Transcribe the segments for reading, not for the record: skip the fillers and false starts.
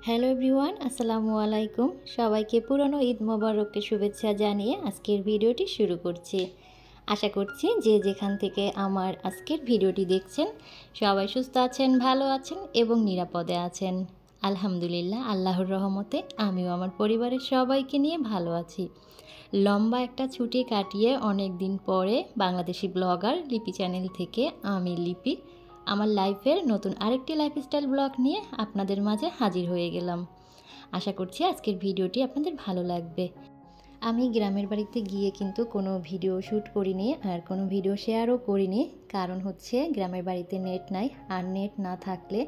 Hello everyone, আসসালামু আলাইকুম। সবাইকে পুরনো ঈদ মোবারককে শুভেচ্ছা জানিয়ে আজকের ভিডিওটি শুরু করছি। আশা করছি যে যেখান থেকে আমার আজকের ভিডিওটি দেখছেন সবাই সুস্থ আছেন, ভালো আছেন এবং নিরাপদে আছেন। আলহামদুলিল্লাহ, আল্লাহর রহমতে আমিও আমার পরিবারের সবাইকে নিয়ে ভালো আছি। লম্বা একটা ছুটি কাটিয়ে অনেক দিন পরে বাংলাদেশি ব্লগার লিপি চ্যানেল থেকে আমি লিপি আমার লাইফের নতুন আরেকটি লাইফস্টাইল ব্লগ নিয়ে আপনাদের মাঝে হাজির হয়ে গেলাম। আশা করছি আজকের ভিডিওটি আপনাদের ভালো লাগবে। আমি গ্রামের বাড়িতে গিয়ে কিন্তু কোনো ভিডিও শ্যুট করিনি আর কোনো ভিডিও শেয়ারও করিনি। কারণ হচ্ছে গ্রামের বাড়িতে নেট নাই, আর নেট না থাকলে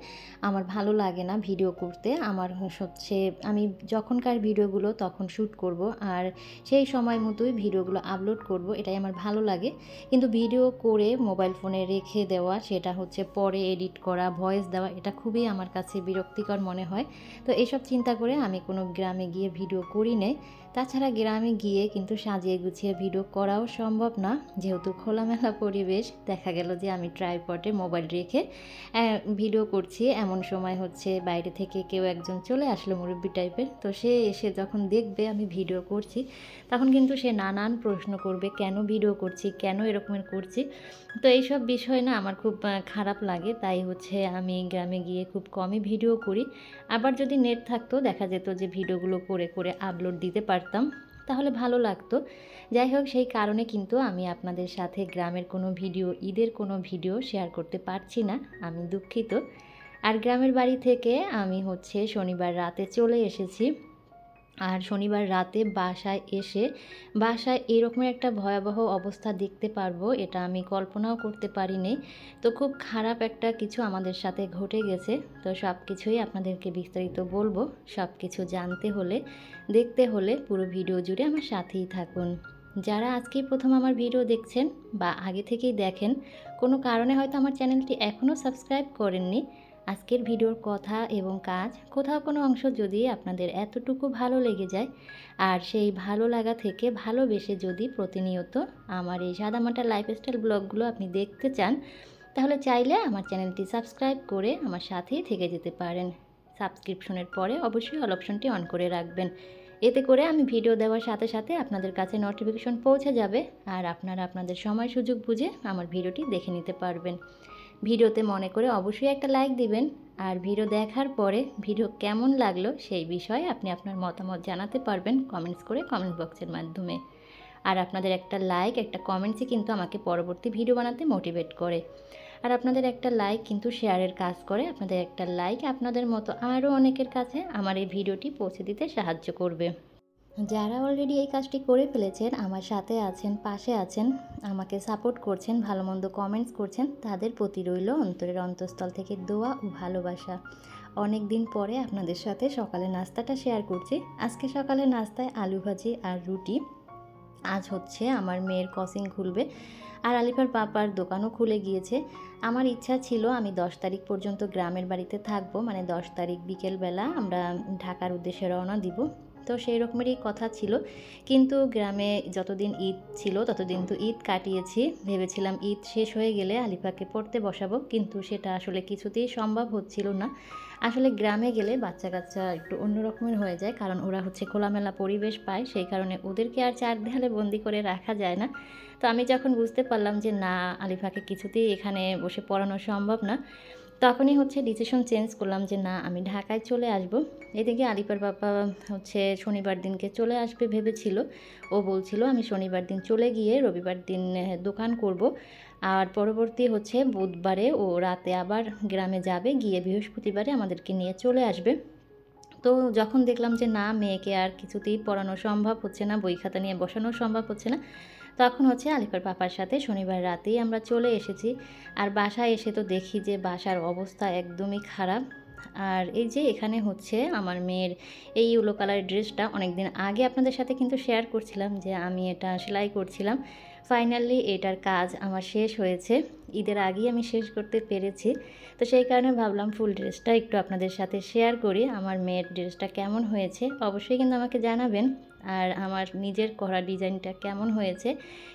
আমার ভালো লাগে না ভিডিও করতে। আমার হচ্ছে আমি যখনকার ভিডিওগুলো তখন শ্যুট করব আর সেই সময় মতোই ভিডিওগুলো আপলোড করব, এটাই আমার ভালো লাগে। কিন্তু ভিডিও করে মোবাইল ফোনে রেখে দেওয়া, সেটা হচ্ছে পরে এডিট করা, ভয়েস দেওয়া, এটা খুবই আমার কাছে বিরক্তিকর মনে হয়। তো এসব চিন্তা করে আমি কোনো গ্রামে গিয়ে ভিডিও করি নাই। তাছাড়া গ্রামে গিয়ে কিন্তু সাজিয়ে গুছিয়ে ভিডিও করাও সম্ভব না, যেহেতু খোলামেলা পরিবেশ। দেখা গেল যে আমি ট্রাইপডে মোবাইল রেখে ভিডিও করছি, এমন সময় হচ্ছে বাইরে থেকে কেউ একজন চলে আসলো মুরব্বি টাইপের। তো সে এসে যখন দেখবে আমি ভিডিও করছি, তখন কিন্তু সে নানান প্রশ্ন করবে, কেন ভিডিও করছি, কেন এরকমের করছি। তো এইসব বিষয় না আমার খুব খারাপ লাগে। তাই হচ্ছে আমি গ্রামে গিয়ে খুব কমই ভিডিও করি। আবার যদি নেট থাকতো দেখা যেত যে ভিডিওগুলো করে করে আপলোড দিতে পারতাম, তাহলে ভালো লাগতো। যাই হোক, সেই কারণে কিন্তু আমি আপনাদের সাথে গ্রামের কোনো ভিডিও, ঈদের কোনো ভিডিও শেয়ার করতে পারছি না, আমি দুঃখিত। আর গ্রামের বাড়ি থেকে আমি হচ্ছে শনিবার রাতে চলে এসেছি। আর শনিবার রাতে বাসায় এরকমের একটা ভয়াবহ অবস্থা দেখতে পারবো, এটা আমি কল্পনাও করতে পারিনি। তো খুব খারাপ একটা কিছু আমাদের সাথে ঘটে গেছে। তো সব কিছুই আপনাদেরকে বিস্তারিত বলবো। সব কিছু জানতে হলে, দেখতে হলে পুরো ভিডিও জুড়ে আমার সাথেই থাকুন। যারা আজকেই প্রথম আমার ভিডিও দেখছেন বা আগে থেকেই দেখেন, কোনো কারণে হয়তো আমার চ্যানেলটি এখনও সাবস্ক্রাইব করেননি, আজকের ভিডিওর কথা এবং কাজ কোথাও কোনো অংশ যদি আপনাদের এতটুকু ভালো লেগে যায়, আর সেই ভালো লাগা থেকে ভালোবেসে যদি প্রতিনিয়ত আমার এই সাদামাটা লাইফস্টাইল ব্লগগুলো আপনি দেখতে চান, তাহলে চাইলে আমার চ্যানেলটি সাবস্ক্রাইব করে আমার সাথেই থেকে যেতে পারেন। সাবস্ক্রিপশনের পরে অবশ্যই অল অপশনটি অন করে রাখবেন। এতে করে আমি ভিডিও দেওয়ার সাথে সাথে আপনাদের কাছে নোটিফিকেশন পৌঁছে যাবে, আর আপনারা আপনাদের সময় সুযোগ বুঝে আমার ভিডিওটি দেখে নিতে পারবেন। ভিডিওতে মনে করে অবশ্যই একটা লাইক দিবেন। আর ভিডিও দেখার পরে ভিডিও কেমন লাগলো সেই বিষয়ে আপনি আপনার মতামত জানাতে পারবেন কমেন্টস করে, কমেন্ট বক্সের মাধ্যমে। আর আপনাদের একটা লাইক, একটা কমেন্টসই কিন্তু আমাকে পরবর্তী ভিডিও বানাতে মোটিভেট করে। আর আপনাদের একটা লাইক কিন্তু শেয়ারের কাজ করে। আপনাদের একটা লাইক আপনাদের মতো আরও অনেকের কাছে আমার এই ভিডিওটি পৌঁছে দিতে সাহায্য করবে। যারা অলরেডি এই কাজটি করে ফেলেছেন, আমার সাথে আছেন, পাশে আছেন, আমাকে সাপোর্ট করছেন, ভালো মন্দ কমেন্টস করছেন, তাদের প্রতি রইল অন্তরের অন্তঃস্থল থেকে দোয়া ও ভালোবাসা। অনেক দিন পরে আপনাদের সাথে সকালে নাস্তাটা শেয়ার করছি। আজকে সকালে নাস্তায় আলু ভাজি আর রুটি। আজ হচ্ছে আমার মেয়ের কোচিং খুলবে, আর আলিফার পাপার দোকানও খুলে গিয়েছে। আমার ইচ্ছা ছিল আমি 10 তারিখ পর্যন্ত গ্রামের বাড়িতে থাকবো, মানে 10 তারিখ বিকেলবেলা আমরা ঢাকার উদ্দেশ্যে রওনা দিব। তো সেই রকমেরই কথা ছিল, কিন্তু গ্রামে যতদিন ঈদ ছিল ততদিন তো ঈদ কাটিয়েছি। ভেবেছিলাম ঈদ শেষ হয়ে গেলে আলিফাকে পড়তে বসাবো, কিন্তু সেটা আসলে কিছুতেই সম্ভব হচ্ছিল না। আসলে গ্রামে গেলে বাচ্চা কাচ্চা একটু অন্য রকমের হয়ে যায়, কারণ ওরা হচ্ছে খোলামেলা পরিবেশ পায়, সেই কারণে ওদেরকে আর চার দেয়ালে বন্দি করে রাখা যায় না। তো আমি যখন বুঝতে পারলাম যে না, আলিফাকে কিছুতেই এখানে বসে পড়ানো সম্ভব না, তখনই হচ্ছে ডিসিশন চেঞ্জ করলাম যে না, আমি ঢাকায় চলে আসব। এদিকে আলিফার বাবা হচ্ছে শনিবার দিনকে চলে আসবে ভেবেছিল। ও বলছিল আমি শনিবার দিন চলে গিয়ে রবিবার দিন দোকান করব, আর পরবর্তী হচ্ছে বুধবারে ও রাতে আবার গ্রামে যাবে, গিয়ে বৃহস্পতিবারে আমাদেরকে নিয়ে চলে আসবে। তো যখন দেখলাম যে না, মেয়েকে আর কিছুতেই পড়ানো সম্ভব হচ্ছে না, বই খাতা নিয়ে বসানো সম্ভব হচ্ছে না, তখন হচ্ছে আলিফার পাপার সাথে শনিবার রাতেই আমরা চলে এসেছি। আর বাসায় এসে তো দেখি যে বাসার অবস্থা একদমই খারাপ। আর এই যে এখানে হচ্ছে আমার মেয়ের এই ইয়েলো কালারের ড্রেসটা অনেক দিন আগে আপনাদের সাথে কিন্তু শেয়ার করছিলাম যে আমি এটা সেলাই করছিলাম। ফাইনালি এটার কাজ আমার শেষ হয়েছে, ঈদের আগেই আমি শেষ করতে পেরেছি। তো সেই কারণে ভাবলাম ফুল ড্রেসটা একটু আপনাদের সাথে শেয়ার করি। আমার মেয়ের ড্রেসটা কেমন হয়েছে অবশ্যই কিন্তু আমাকে জানাবেন। আর আমার নিজের করা ডিজাইনটা কেমন হয়েছে,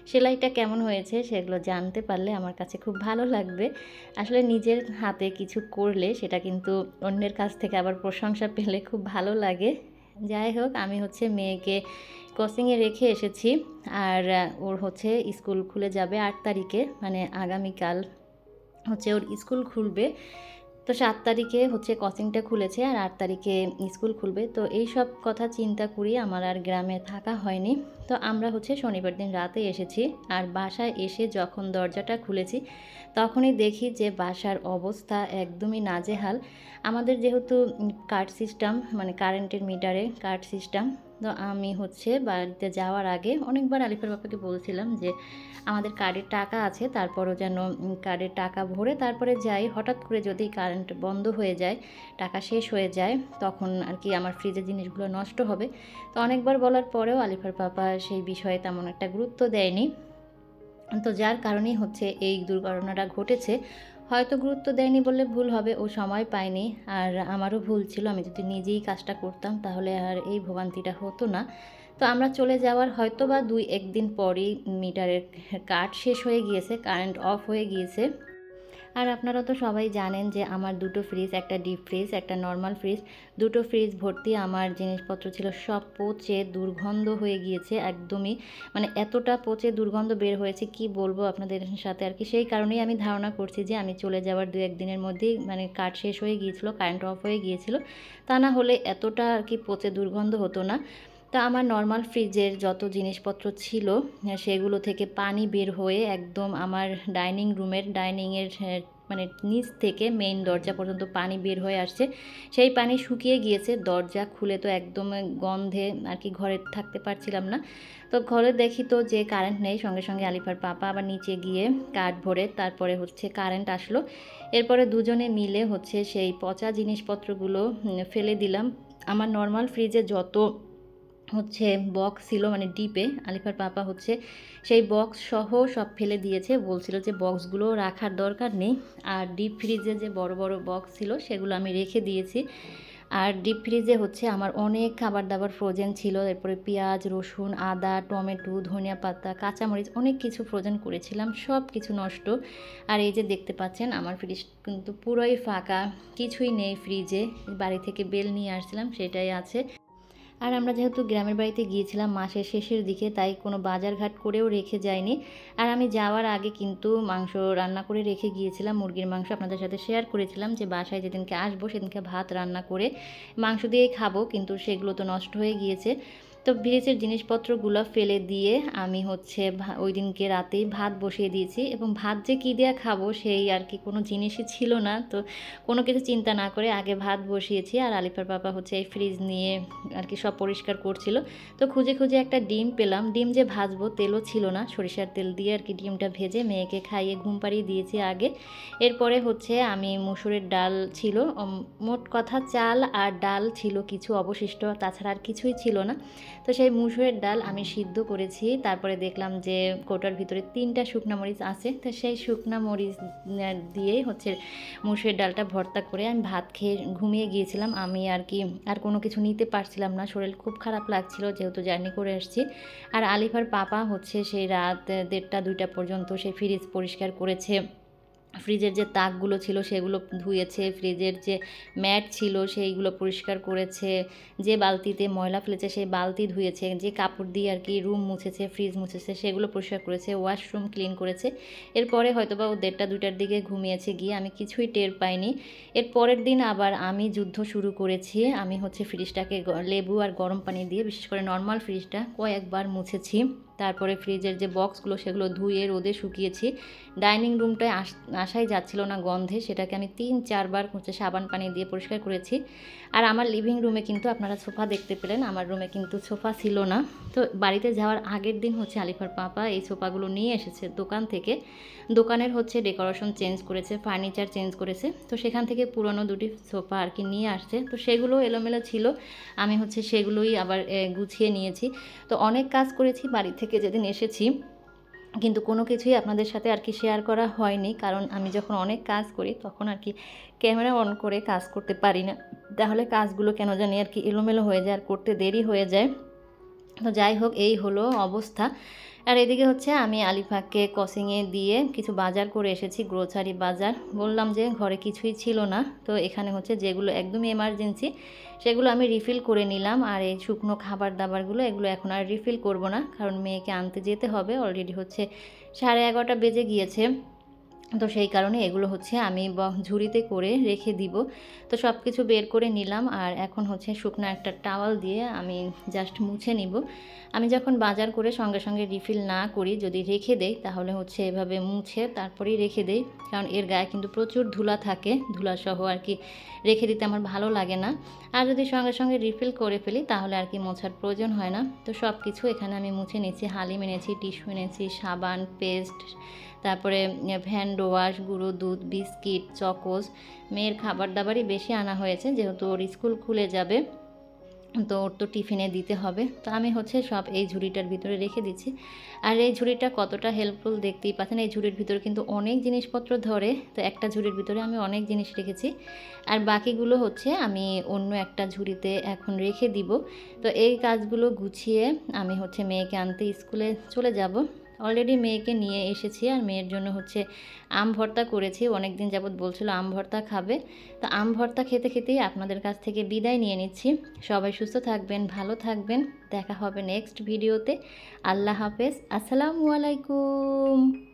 সেলাইটা কেমন হয়েছে, সেগুলো জানতে পারলে আমার কাছে খুব ভালো লাগবে। আসলে নিজের হাতে কিছু করলে সেটা কিন্তু অন্যের কাছ থেকে আবার প্রশংসা পেলে খুব ভালো লাগে। যাই হোক, আমি হচ্ছে মেয়েকে কোচিংয়ে রেখে এসেছি। আর ওর হচ্ছে স্কুল খুলে যাবে 8 তারিখে, মানে আগামীকাল হচ্ছে ওর স্কুল খুলবে। তো 7 তারিখে হচ্ছে কোচিংটা খুলেছে আর 8 তারিখে স্কুল খুলবে। তো এই সব কথা চিন্তা করি আমার আর গ্রামে থাকা হয়নি। তো আমরা হচ্ছে শনিবার দিন রাতে এসেছি। আর বাসায় এসে যখন দরজাটা খুলেছি তখনই দেখি যে বাসার অবস্থা একদমই নাজেহাল। আমাদের যেহেতু কার্ড সিস্টেম, মানে কারেন্টের মিটারে কার্ড সিস্টেম, তো আমি হচ্ছে বাড়িতে যাওয়ার আগে অনেকবার আলিফার বাবাকে বলছিলাম যে আমাদের কার্ডের টাকা আছে, তারপরও যেন কার্ডের টাকা ভরে তারপরে যাই। হঠাৎ করে যদি কারেন্ট বন্ধ হয়ে যায়, টাকা শেষ হয়ে যায়, তখন আর কি আমার ফ্রিজের জিনিসগুলো নষ্ট হবে। তো অনেকবার বলার পরেও আলিফার পাপা সেই বিষয়ে তেমন একটা গুরুত্ব দেয়নি। তো যার কারণেই হচ্ছে এই দুর্ঘটনাটা ঘটেছে। হয়তো গুরুত্ব দেয়নি বললে ভুল হবে, ও সময় পায়নি। আর আমারও ভুল ছিল, আমি যদি নিজেই কাজটা করতাম তাহলে আর এই ভোগান্তিটা হতো না। তো আমরা চলে যাওয়ার হয়তো বা 2-1 দিন পরই মিটারের কার্ড শেষ হয়ে গিয়েছে, কারেন্ট অফ হয়ে গিয়েছে। আর আপনারা তো সবাই জানেন যে আমার দুটো ফ্রিজ, একটা ডিপ ফ্রিজ, একটা নর্মাল ফ্রিজ, দুটো ফ্রিজ ভর্তি আমার জিনিসপত্র ছিল, সব পচে দুর্গন্ধ হয়ে গিয়েছে একদমই। মানে এতটা পচে দুর্গন্ধ বের হয়েছে কি বলবো আপনাদের সাথে আর কি। সেই কারণেই আমি ধারণা করছি যে আমি চলে যাওয়ার 2-1 দিনের মধ্যেই মানে কার্ড শেষ হয়ে গিয়েছিল, কারেন্ট অফ হয়ে গিয়েছিল। তা না হলে এতটা আর কি পচে দুর্গন্ধ হতো না। তা আমার নর্মাল ফ্রিজের যত জিনিসপত্র ছিল সেগুলো থেকে পানি বের হয়ে একদম আমার ডাইনিংয়ের মানে নিচ থেকে মেইন দরজা পর্যন্ত পানি বের হয়ে আসছে। সেই পানি শুকিয়ে গিয়েছে, দরজা খুলে তো একদম গন্ধে আর কি ঘরে থাকতে পারছিলাম না। তো ঘরে দেখি তো যে কারেন্ট নেই, সঙ্গে সঙ্গে আলিফার পাপা আবার নিচে গিয়ে কাঠ ভরে তারপরে হচ্ছে কারেন্ট আসলো। এরপরে দুজনে মিলে হচ্ছে সেই পচা জিনিসপত্রগুলো ফেলে দিলাম। আমার নর্মাল ফ্রিজে যত হচ্ছে বক্স ছিল, মানে ডিপে, আলিফার পাপা হচ্ছে সেই বক্স সহ সব ফেলে দিয়েছে, বলছিল যে বক্সগুলো রাখার দরকার নেই। আর ডিপ ফ্রিজে যে বড় বড় বক্স ছিল সেগুলো আমি রেখে দিয়েছি। আর ডিপ ফ্রিজে হচ্ছে আমার অনেক খাবার দাবার ফ্রোজেন ছিল, এরপরে পেঁয়াজ, রসুন, আদা, টমেটো, ধনিয়া পাতা, কাঁচামরিচ, অনেক কিছু ফ্রোজেন করেছিলাম, সব কিছু নষ্ট। আর এই যে দেখতে পাচ্ছেন আমার ফ্রিজ কিন্তু পুরোই ফাঁকা, কিছুই নেই ফ্রিজে। বাড়ি থেকে বেল নিয়ে আসছিলাম, সেটাই আছে। আর আমরা যেহেতু গ্রামের বাড়িতে গিয়েছিলাম মাসের শেষের দিকে, তাই কোনো বাজারঘাট করেও রেখে যাইনি। আর আমি যাওয়ার আগে কিন্তু মাংস রান্না করে রেখে গিয়েছিলাম, মুরগির মাংস। আপনাদের সাথে শেয়ার করেছিলাম যে বাসায় যেদিনকে আসবো সেদিনকে ভাত রান্না করে মাংস দিয়েই খাবো, কিন্তু সেগুলো তো নষ্ট হয়ে গিয়েছে। তো ফ্রিজের জিনিসপত্রগুলো ফেলে দিয়ে আমি হচ্ছে ওই দিনকে রাতেই ভাত বসিয়ে দিয়েছি। এবং ভাত যে কী দিয়ে খাবো সেই আর কি কোনো জিনিসই ছিল না। তো কোনো কিছু চিন্তা না করে আগে ভাত বসিয়েছি। আর আলিফার পাপা হচ্ছে এই ফ্রিজ নিয়ে আর কি সব পরিষ্কার করছিল। তো খুঁজে খুঁজে একটা ডিম পেলাম। ডিম যে ভাজবো, তেলও ছিল না, সরিষার তেল দিয়ে আর কি ডিমটা ভেজে মেয়েকে খাইয়ে ঘুম পাড়িয়ে দিয়েছি আগে। এরপরে হচ্ছে আমি মুসুরের ডাল ছিল, মোট কথা চাল আর ডাল ছিল কিছু অবশিষ্ট, তাছাড়া আর কিছুই ছিল না। তো সেই মুসুরের ডাল আমি সিদ্ধ করেছি। তারপরে দেখলাম যে কৌটার ভিতরে 3টা শুকনো মরিচ আছে, তো সেই শুকনো মরিচ দিয়েই হচ্ছে মুসুরের ডালটা ভর্তা করে আমি ভাত খেয়ে ঘুমিয়ে গিয়েছিলাম। আমি আর কি আর কোনো কিছু নিতে পারছিলাম না, শরীর খুব খারাপ লাগছিল যেহেতু জার্নি করে আসছি। আর আলিফার পাপা হচ্ছে সেই রাত 1:30-2টা পর্যন্ত সেই ফ্রিজ পরিষ্কার করেছে, ফ্রিজের যে তাকগুলো ছিল সেগুলো ধুয়েছে, ফ্রিজের যে ম্যাট ছিল সেইগুলো পরিষ্কার করেছে, যে বালতিতে ময়লা ফেলেছে সেই বালতি ধুয়েছে, যে কাপড় দিয়ে আর কি রুম মুছেছে, ফ্রিজ মুছেছে, সেগুলো পরিষ্কার করেছে, ওয়াশরুম ক্লিন করেছে। এরপরে হয়তো বা ও 1:30-2টার দিকে ঘুমিয়েছে গিয়ে, আমি কিছুই টের পাইনি। এর পরের দিন আবার আমি যুদ্ধ শুরু করেছি। আমি হচ্ছে ফ্রিজটাকে লেবু আর গরম পানি দিয়ে, বিশেষ করে নর্মাল ফ্রিজটা কয়েকবার মুছেছি। তারপরে ফ্রিজের যে বক্সগুলো সেগুলো ধুয়ে রোদে শুকিয়েছি। ডাইনিং রুমটায় আসাই যাচ্ছিল না গন্ধে, সেটাকে আমি 3-4 বার হচ্ছে সাবান পানি দিয়ে পরিষ্কার করেছি। আর আমার লিভিং রুমে কিন্তু আপনারা সোফা দেখতে পেলেন, আমার রুমে কিন্তু সোফা ছিল না। তো বাড়িতে যাওয়ার আগের দিন হচ্ছে আলিফার পাপা এই সোফাগুলো নিয়ে এসেছে দোকান থেকে। দোকানের হচ্ছে ডেকোরেশন চেঞ্জ করেছে, ফার্নিচার চেঞ্জ করেছে, তো সেখান থেকে পুরনো 2টি সোফা আর কি নিয়ে আসছে। তো সেগুলো এলোমেলো ছিল, আমি হচ্ছে সেগুলোই আবার গুছিয়ে নিয়েছি। তো অনেক কাজ করেছি বাড়ি থেকে যেদিন এসেছি। কিন্তু কোনো কিছুই আপনাদের সাথে আর কি শেয়ার করা হয়নি, কারণ আমি যখন অনেক কাজ করি তখন আর কি ক্যামেরা অন করে কাজ করতে পারি না, তাহলে কাজগুলো কেন জানি আর কি এলোমেলো হয়ে যায় আর করতে দেরি হয়ে যায়। তো যাই হোক, এই হলো অবস্থা। আর এদিকে হচ্ছে আমি আলিফাকে কোচিংয়ে দিয়ে কিছু বাজার করে এসেছি, গ্রোসারি বাজার। বললাম যে ঘরে কিছুই ছিল না, তো এখানে হচ্ছে যেগুলো একদমই এমার্জেন্সি সেগুলো আমি রিফিল করে নিলাম। আর এই শুকনো খাবার দাবারগুলো এগুলো এখন আর রিফিল করব না, কারণ মেয়েকে আনতে যেতে হবে। অলরেডি হচ্ছে 11:30 বেজে গিয়েছে, তো সেই কারণে এগুলো হচ্ছে আমি ঝুড়িতে করে রেখে দিব। তো সব কিছু বের করে নিলাম, আর এখন হচ্ছে শুকনো একটা টাওয়াল দিয়ে আমি জাস্ট মুছে নিব। আমি যখন বাজার করে সঙ্গে সঙ্গে রিফিল না করি, যদি রেখে দেই তাহলে হচ্ছে এভাবে মুছে তারপরেই রেখে দেই, কারণ এর গায়ে কিন্তু প্রচুর ধুলা থাকে, ধুলাসহ আর কি রেখে দিতে আমার ভালো লাগে না। আর যদি সঙ্গে সঙ্গে রিফিল করে ফেলি তাহলে আর কি মোছার প্রয়োজন হয় না। তো সব কিছু এখানে আমি মুছে নিচ্ছি, হালিম এনেছি, টিস্যু এনেছি, সাবান, পেস্ট, তারপরে হ্যান্ড ওয়াশ, গুঁড়ো দুধ, বিস্কিট, চকোস। মেয়ের খাবার দাবারই বেশি আনা হয়েছে, যেহেতু ওর স্কুল খুলে যাবে, তো ওর তো টিফিনে দিতে হবে। তো আমি হচ্ছে সব এই ঝুড়িটার ভিতরে রেখে দিচ্ছি। আর এই ঝুড়িটা কতটা হেল্পফুল দেখতেই পাচ্ছেন, এই ঝুড়ির ভিতরে কিন্তু অনেক জিনিসপত্র ধরে। তো একটা ঝুড়ির ভিতরে আমি অনেক জিনিস রেখেছি, আর বাকিগুলো হচ্ছে আমি অন্য একটা ঝুড়িতে এখন রেখে দিব। তো এই কাজগুলো গুছিয়ে আমি হচ্ছে মেয়েকে আনতে স্কুলে চলে যাব। অলরেডি মেয়েকে নিয়ে এসেছি, আর মেয়ের জন্য হচ্ছে আম ভর্তা করেছি। অনেক দিন যাবৎ বলছিল আম ভর্তা খাবে, তো আম ভর্তা খেতে খেতেই আপনাদের কাছ থেকে বিদায় নিয়ে নিচ্ছি। সবাই সুস্থ থাকবেন, ভালো থাকবেন, দেখা হবে নেক্সট ভিডিওতে। আল্লাহ হাফেজ, আসসালামু আলাইকুম।